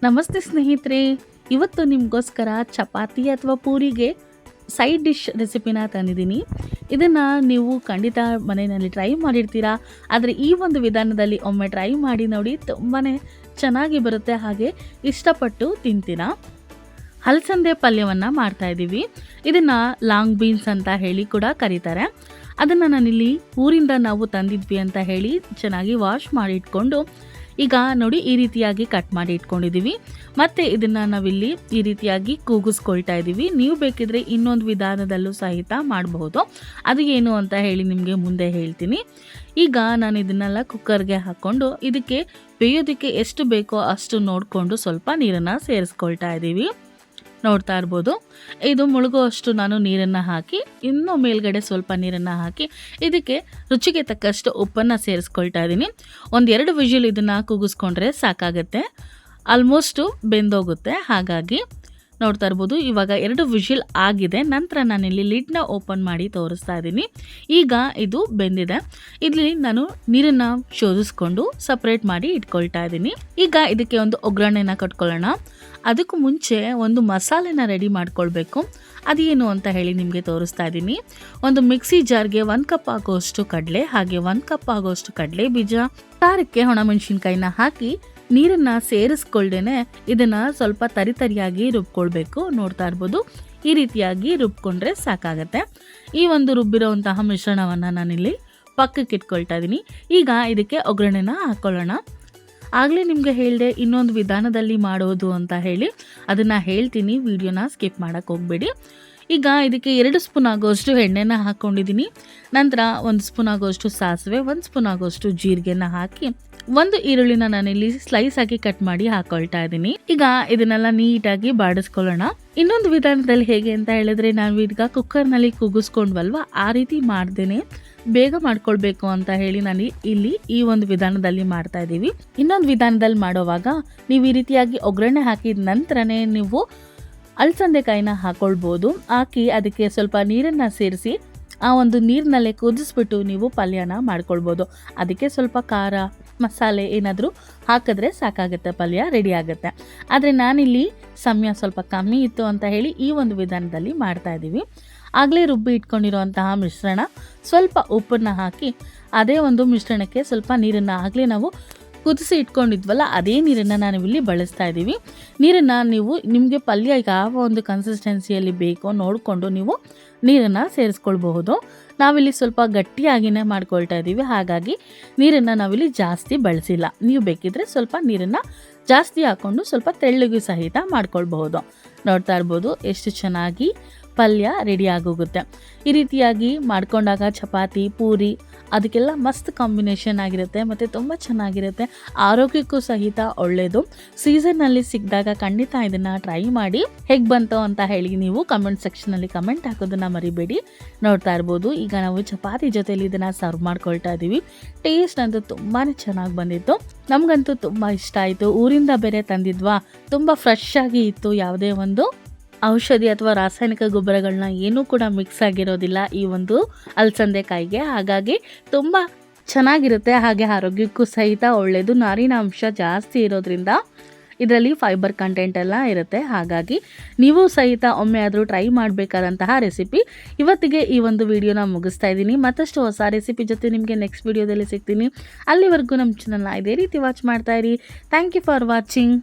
ನಮಸ್ತೆ ಸ್ನೇಹಿತರೆ, ಇವತ್ತು ನಿಮಗೋಸ್ಕರ ಚಪಾತಿ ಅಥವಾ ಪೂರಿಗೆ ಸೈಡ್ ಡಿಶ್ ರೆಸಿಪಿನ ತಂದಿದ್ದೀನಿ. ಇದನ್ನು ನೀವು ಖಂಡಿತ ಮನೆಯಲ್ಲಿ ಟ್ರೈ ಮಾಡಿರ್ತೀರಾ, ಆದರೆ ಈ ಒಂದು ವಿಧಾನದಲ್ಲಿ ಒಮ್ಮೆ ಟ್ರೈ ಮಾಡಿ ನೋಡಿ, ತುಂಬಾ ಚೆನ್ನಾಗಿ ಬರುತ್ತೆ, ಹಾಗೆ ಇಷ್ಟಪಟ್ಟು ತಿಂತೀರಾ. ಹಲಸಂದೆ ಪಲ್ಯವನ್ನು ಮಾಡ್ತಾಯಿದ್ದೀವಿ. ಇದನ್ನು ಲಾಂಗ್ ಬೀನ್ಸ್ ಅಂತ ಹೇಳಿ ಕೂಡ ಕರೀತಾರೆ. ಅದನ್ನು ನಾನಿಲ್ಲಿ ಊರಿಂದ ನಾವು ತಂದಿದ್ವಿ ಅಂತ ಹೇಳಿ ಚೆನ್ನಾಗಿ ವಾಶ್ ಮಾಡಿ ಇಟ್ಕೊಂಡು, ಈಗ ನೋಡಿ ಈ ರೀತಿಯಾಗಿ ಕಟ್ ಮಾಡಿ ಇಟ್ಕೊಂಡಿದ್ದೀವಿ. ಮತ್ತು ಇದನ್ನು ನಾವಿಲ್ಲಿ ಈ ರೀತಿಯಾಗಿ ಕೂಗಿಸ್ಕೊಳ್ತಾ ಇದ್ದೀವಿ. ನೀವು ಬೇಕಿದ್ರೆ ಇನ್ನೊಂದು ವಿಧಾನದಲ್ಲೂ ಸಹಿತ ಮಾಡಬಹುದು, ಅದು ಏನು ಅಂತ ಹೇಳಿ ನಿಮಗೆ ಮುಂದೆ ಹೇಳ್ತೀನಿ. ಈಗ ನಾನು ಇದನ್ನೆಲ್ಲ ಕುಕ್ಕರ್ಗೆ ಹಾಕ್ಕೊಂಡು ಇದಕ್ಕೆ ಬೇಯೋದಕ್ಕೆ ಎಷ್ಟು ಬೇಕೋ ಅಷ್ಟು ನೋಡಿಕೊಂಡು ಸ್ವಲ್ಪ ನೀರನ್ನು ಸೇರಿಸ್ಕೊಳ್ತಾ ಇದ್ದೀವಿ. ನೋಡ್ತಾ ಇರ್ಬೋದು, ಇದು ಮುಳುಗುವಷ್ಟು ನಾನು ನೀರನ್ನು ಹಾಕಿ, ಇನ್ನೂ ಮೇಲ್ಗಡೆ ಸ್ವಲ್ಪ ನೀರನ್ನು ಹಾಕಿ ಇದಕ್ಕೆ ರುಚಿಗೆ ತಕ್ಕಷ್ಟು ಉಪ್ಪನ್ನು ಸೇರಿಸ್ಕೊಳ್ತಾ ಇದ್ದೀನಿ. 1-2 ವಿಜಿಲ್ ಇದನ್ನು ಕೂಗಿಸ್ಕೊಂಡ್ರೆ ಸಾಕಾಗುತ್ತೆ, ಆಲ್ಮೋಸ್ಟು ಬೆಂದೋಗುತ್ತೆ. ಹಾಗಾಗಿ ನೋಡ್ತಾ ಇರ್ಬೋದು, ಇವಾಗ 2 ವಿಜಿಲ್ ಆಗಿದೆ. ನಂತರ ನಾನಿಲ್ಲಿ ಲಿಡ್ನ ಓಪನ್ ಮಾಡಿ ತೋರಿಸ್ತಾ ಇದ್ದೀನಿ. ಈಗ ಇದು ಬೆಂದಿದೆ. ಇಲ್ಲಿ ನಾನು ನೀರನ್ನು ಶೋಧಿಸ್ಕೊಂಡು ಸಪ್ರೇಟ್ ಮಾಡಿ ಇಟ್ಕೊಳ್ತಾ ಇದ್ದೀನಿ. ಈಗ ಇದಕ್ಕೆ ಒಂದು ಒಗ್ಗರಣೆನ ಕಟ್ಕೊಳ್ಳೋಣ. ಅದಕ್ಕೂ ಮುಂಚೆ ಒಂದು ಮಸಾಲೆನ ರೆಡಿ ಮಾಡ್ಕೊಳ್ಬೇಕು. ಅದೇನು ಅಂತ ಹೇಳಿ ನಿಮಗೆ ತೋರಿಸ್ತಾ ಇದ್ದೀನಿ. ಒಂದು ಮಿಕ್ಸಿ ಜಾರ್ಗೆ 1 ಕಪ್ ಆಗೋಷ್ಟು ಕಡಲೆ, ಹಾಗೆ 1 ಕಪ್ ಆಗೋಷ್ಟು ಕಡಲೆ ಬೀಜ, ಖಾರಕ್ಕೆ ಒಣಮೆಣಸಿನ್ಕಾಯಿನ ಹಾಕಿ ನೀರನ್ನು ಸೇರಿಸ್ಕೊಳ್ದೇನೆ ಇದನ್ನು ಸ್ವಲ್ಪ ತರಿಯಾಗಿ ರುಬ್ಕೊಳ್ಬೇಕು. ನೋಡ್ತಾ ಇರ್ಬೋದು, ಈ ರೀತಿಯಾಗಿ ರುಬ್ಕೊಂಡ್ರೆ ಸಾಕಾಗತ್ತೆ. ಈ ಒಂದು ರುಬ್ಬಿರೋಂತಹ ಮಿಶ್ರಣವನ್ನು ನಾನಿಲ್ಲಿ ಪಕ್ಕಕ್ಕೆ ಇಟ್ಕೊಳ್ತಾ ಇದ್ದೀನಿ. ಈಗ ಇದಕ್ಕೆ ಒಗ್ಗರಣೆನ ಹಾಕ್ಕೊಳ್ಳೋಣ. ಆಗಲೇ ನಿಮಗೆ ಹೇಳಿದೆ ಇನ್ನೊಂದು ವಿಧಾನದಲ್ಲಿ ಮಾಡೋದು ಅಂತ ಹೇಳಿ, ಅದನ್ನು ಹೇಳ್ತೀನಿ, ವಿಡಿಯೋನ ಸ್ಕಿಪ್ ಮಾಡೋಕ್ಕೆ ಹೋಗಬೇಡಿ. ಈಗ ಇದಕ್ಕೆ 2 ಸ್ಪೂನ್ ಆಗೋಷ್ಟು ಎಣ್ಣೆನ ಹಾಕ್ಕೊಂಡಿದ್ದೀನಿ. ನಂತರ 1 ಸ್ಪೂನ್ ಆಗೋಷ್ಟು ಸಾಸಿವೆ, 1 ಸ್ಪೂನ್ ಆಗೋಷ್ಟು ಜೀರಿಗೆನ ಹಾಕಿ, 1 ಈರುಳ್ಳಿನ ನಾನಿಲ್ಲಿ ಸ್ಲೈಸ್ ಆಗಿ ಕಟ್ ಮಾಡಿ ಹಾಕೊಳ್ತಾ ಇದ್ದೀನಿ. ಈಗ ಇದನ್ನೆಲ್ಲ ನೀಟಾಗಿ ಬಾಡಿಸ್ಕೊಳ್ಳೋಣ. ಇನ್ನೊಂದು ವಿಧಾನದಲ್ಲಿ ಹೇಗೆ ಅಂತ ಹೇಳಿದ್ರೆ, ನಾವು ಈಗ ಕುಕ್ಕರ್ನಲ್ಲಿ ಕೂಗಿಸ್ಕೊಂಡ್ವಲ್ವ, ಆ ರೀತಿ ಮಾಡ್ದೇನೆ ಬೇಗ ಮಾಡ್ಕೊಳ್ಬೇಕು ಅಂತ ಹೇಳಿ ನಾನು ಇಲ್ಲಿ ಈ ಒಂದು ವಿಧಾನದಲ್ಲಿ ಮಾಡ್ತಾ ಇದ್ದೀವಿ. ಇನ್ನೊಂದು ವಿಧಾನದಲ್ಲಿ ಮಾಡೋವಾಗ ನೀವು ಈ ರೀತಿಯಾಗಿ ಒಗ್ಗರಣೆ ಹಾಕಿದ ನಂತರನೇ ನೀವು ಅಲಸಂದೆಕಾಯಿನ ಹಾಕೊಳ್ಬೋದು. ಹಾಕಿ ಅದಕ್ಕೆ ಸ್ವಲ್ಪ ನೀರನ್ನು ಸೇರಿಸಿ ಆ ಒಂದು ನೀರಿನಲ್ಲೇ ಕುದಿಸ್ಬಿಟ್ಟು ನೀವು ಪಲ್ಯನ ಮಾಡ್ಕೊಳ್ಬೋದು. ಅದಕ್ಕೆ ಸ್ವಲ್ಪ ಖಾರ ಮಸಾಲೆ ಏನಾದರೂ ಹಾಕಿದ್ರೆ ಸಾಕಾಗುತ್ತೆ, ಪಲ್ಯ ರೆಡಿ ಆಗುತ್ತೆ. ಆದರೆ ನಾನಿಲ್ಲಿ ಸಮಯ ಸ್ವಲ್ಪ ಕಮ್ಮಿ ಇತ್ತು ಅಂತ ಹೇಳಿ ಈ ಒಂದು ವಿಧಾನದಲ್ಲಿ ಮಾಡ್ತಾ ಇದ್ದೀವಿ. ಆಗಲೇ ರುಬ್ಬಿ ಇಟ್ಕೊಂಡಿರೋಂತಹ ಮಿಶ್ರಣ, ಸ್ವಲ್ಪ ಉಪ್ಪನ್ನು ಹಾಕಿ ಅದೇ ಒಂದು ಮಿಶ್ರಣಕ್ಕೆ ಸ್ವಲ್ಪ ನೀರನ್ನು ಆಗಲೇ ನಾವು ಕುದಿಸಿ ಇಟ್ಕೊಂಡಿದ್ವಲ್ಲ, ಅದೇ ನೀರನ್ನು ನಾನು ಇಲ್ಲಿ ಬಳಸ್ತಾ ಇದ್ದೀವಿ. ನೀರನ್ನು ನೀವು ನಿಮಗೆ ಪಲ್ಯ ಯಾವ ಒಂದು ಕನ್ಸಿಸ್ಟೆನ್ಸಿಯಲ್ಲಿ ಬೇಕೋ ನೋಡಿಕೊಂಡು ನೀವು ನೀರನ್ನು ಸೇರಿಸ್ಕೊಳ್ಬಹುದು. ನಾವಿಲ್ಲಿ ಸ್ವಲ್ಪ ಗಟ್ಟಿಯಾಗಿಯೇ ಮಾಡ್ಕೊಳ್ತಾ ಇದ್ದೀವಿ, ಹಾಗಾಗಿ ನೀರನ್ನು ನಾವಿಲ್ಲಿ ಜಾಸ್ತಿ ಬಳಸಿಲ್ಲ. ನೀವು ಬೇಕಿದ್ರೆ ಸ್ವಲ್ಪ ನೀರನ್ನು ಜಾಸ್ತಿ ಹಾಕ್ಕೊಂಡು ಸ್ವಲ್ಪ ತೆಳ್ಳಗೆ ಸಹಿತ ಮಾಡ್ಕೊಳ್ಬಹುದು. ನೋಡ್ತಾ ಇರ್ಬೋದು ಎಷ್ಟು ಚೆನ್ನಾಗಿ ಪಲ್ಯ ರೆಡಿ ಆಗೋಗುತ್ತೆ. ಈ ರೀತಿಯಾಗಿ ಮಾಡ್ಕೊಂಡಾಗ ಚಪಾತಿ ಪೂರಿ ಅದಕ್ಕೆಲ್ಲ ಮಸ್ತ್ ಕಾಂಬಿನೇಷನ್ ಆಗಿರುತ್ತೆ ಮತ್ತು ತುಂಬ ಚೆನ್ನಾಗಿರುತ್ತೆ. ಆರೋಗ್ಯಕ್ಕೂ ಸಹಿತ ಒಳ್ಳೆಯದು. ಸೀಸನ್ನಲ್ಲಿ ಸಿಕ್ಕಿದಾಗ ಖಂಡಿತ ಇದನ್ನು ಟ್ರೈ ಮಾಡಿ. ಹೇಗೆ ಬಂತು ಅಂತ ಹೇಳಿ ನೀವು ಕಮೆಂಟ್ ಸೆಕ್ಷನಲ್ಲಿ ಕಮೆಂಟ್ ಹಾಕೋದನ್ನು ಮರಿಬೇಡಿ. ನೋಡ್ತಾ ಇರ್ಬೋದು, ಈಗ ನಾವು ಚಪಾತಿ ಜೊತೆಲಿ ಇದನ್ನು ಸರ್ವ್ ಮಾಡ್ಕೊಳ್ತಾ ಇದ್ದೀವಿ. ಟೇಸ್ಟ್ ಅಂತೂ ತುಂಬಾ ಚೆನ್ನಾಗಿ ಬಂದಿತ್ತು, ನಮಗಂತೂ ತುಂಬ ಇಷ್ಟ ಆಯಿತು. ಊರಿಂದ ಬೇರೆ ತಂದಿದ್ವಾ, ತುಂಬ ಫ್ರೆಶ್ ಆಗಿ ಇತ್ತು, ಯಾವುದೇ ಒಂದು ಔಷಧಿ ಅಥವಾ ರಾಸಾಯನಿಕ ಗೊಬ್ಬರಗಳನ್ನ ಏನೂ ಕೂಡ ಮಿಕ್ಸ್ ಆಗಿರೋದಿಲ್ಲ ಈ ಒಂದು ಅಲಸಂದೆಕಾಯಿಗೆ. ಹಾಗಾಗಿ ತುಂಬ ಚೆನ್ನಾಗಿರುತ್ತೆ, ಹಾಗೆ ಆರೋಗ್ಯಕ್ಕೂ ಸಹಿತ ಒಳ್ಳೆಯದು. ನಾರಿನಾಂಶ ಜಾಸ್ತಿ ಇರೋದ್ರಿಂದ ಇದರಲ್ಲಿ ಫೈಬರ್ ಕಂಟೆಂಟ್ ಎಲ್ಲ ಇರುತ್ತೆ. ಹಾಗಾಗಿ ನೀವು ಸಹಿತ ಒಮ್ಮೆ ಆದರೂ ಟ್ರೈ ಮಾಡಬೇಕಾದಂತಹ ರೆಸಿಪಿ. ಇವತ್ತಿಗೆ ಈ ಒಂದು ವಿಡಿಯೋನ ಮುಗಿಸ್ತಾ ಇದ್ದೀನಿ. ಮತ್ತಷ್ಟು ಹೊಸ ರೆಸಿಪಿ ಜೊತೆ ನಿಮಗೆ ನೆಕ್ಸ್ಟ್ ವಿಡಿಯೋದಲ್ಲಿ ಸಿಗ್ತೀನಿ. ಅಲ್ಲಿವರೆಗೂ ನಮ್ಮ ಚಾನಲ್ನ ಇದೇ ರೀತಿ ವಾಚ್ ಮಾಡ್ತಾ ಇರಿ. Thank you for watching.